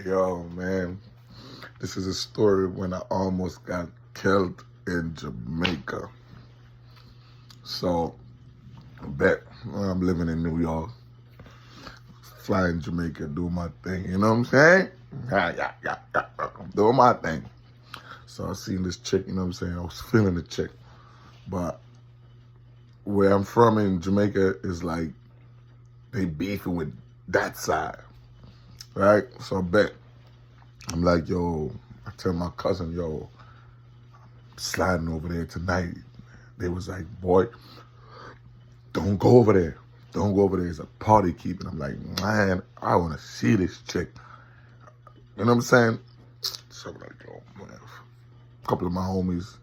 Yo, man, this is a story when I almost got killed in Jamaica. So, bet I'm living in New York, flying Jamaica, do my thing. You know what I'm saying? Yeah. Doing my thing. So I seen this chick. You know what I'm saying? I was feeling the chick, but where I'm from in Jamaica is like they beefing with that side, right? So I bet I'm like, yo, I tell my cousin, yo, sliding over there tonight. They was like, boy, don't go over there. Don't go over there. It's a party keeping. I'm like, man, I want to see this chick. You know what I'm saying? So I'm like, yo, man. A couple of my homies,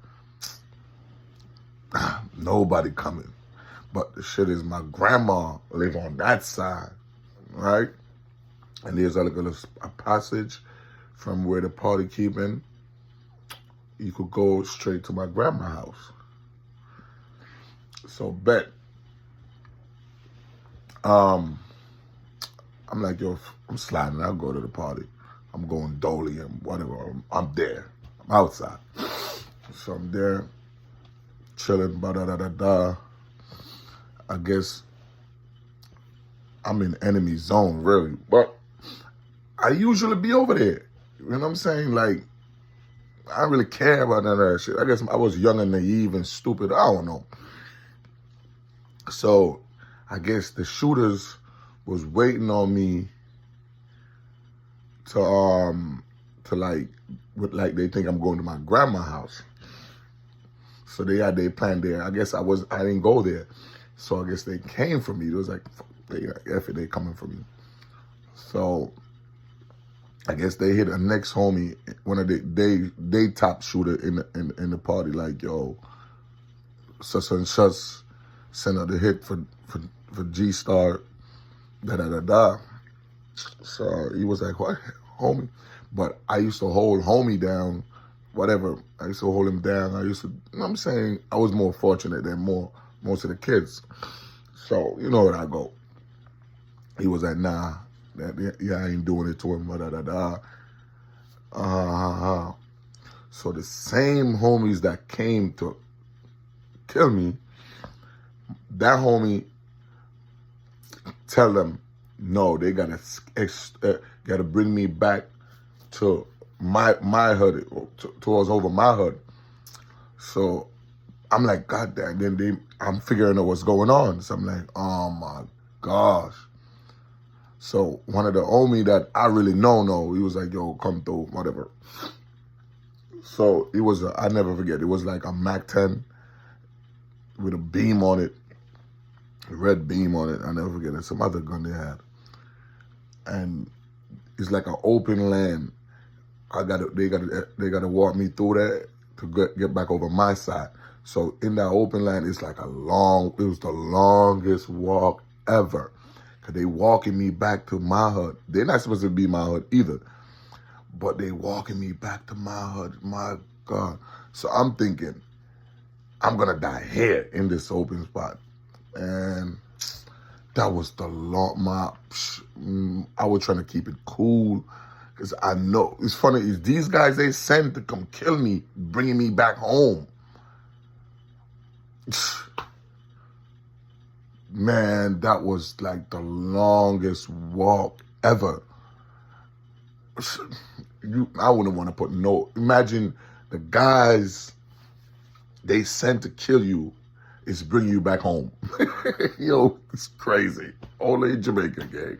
nobody coming. But the shit is my grandma live on that side, right? And there's like a passage from where the party keeping. You could go straight to my grandma's house. So bet. I'm like, yo, I'm sliding. I'll go to the party. I'm going dolly and whatever. I'm there. I'm outside. So I'm there, chilling, da. I guess I'm in enemy zone, really. But I usually be over there. You know what I'm saying? Like, I don't really care about none of that shit. I guess I was young and naive and stupid. I don't know. So I guess the shooters was waiting on me to they think I'm going to my grandma's house. So they had their plan there. I guess I didn't go there. So I guess they came for me. It was like, they coming for me. So I guess they hit a next homie, one of they top shooter in the party, like, yo, such and such sent out the hit for G Star, da. So he was like, what, homie? But I used to hold homie down, whatever. I used to hold him down. You know what I'm saying? I was more fortunate than most of the kids. So, you know where I go. He was like, nah, I ain't doing it to him, da. So the same homies that came to kill me, that homie tell them, no, they gotta bring me back to my hood, towards over my hood. So I'm like, God damn. Then I'm figuring out what's going on. So I'm like, oh my gosh. So one of the homie that I really know, he was like, yo, come through, whatever. So it was, I never forget, it was like a Mac 10 with a beam on it, a red beam on it. I never forget it. Some other gun they had. And it's like an open land. They gotta walk me through that to get back over my side. So in that open land, it's like it was the longest walk ever. Cause they walking me back to my hood. They're not supposed to be my hood either. But they walking me back to my hood. My God. So I'm thinking, I'm gonna die here in this open spot. And that was I was trying to keep it cool. Because I know, it's funny, is these guys they sent to come kill me, bringing me back home. Man, that was like the longest walk ever. I wouldn't want to put imagine the guys they sent to kill you is bringing you back home. Yo, it's crazy. Only in Jamaica, gang.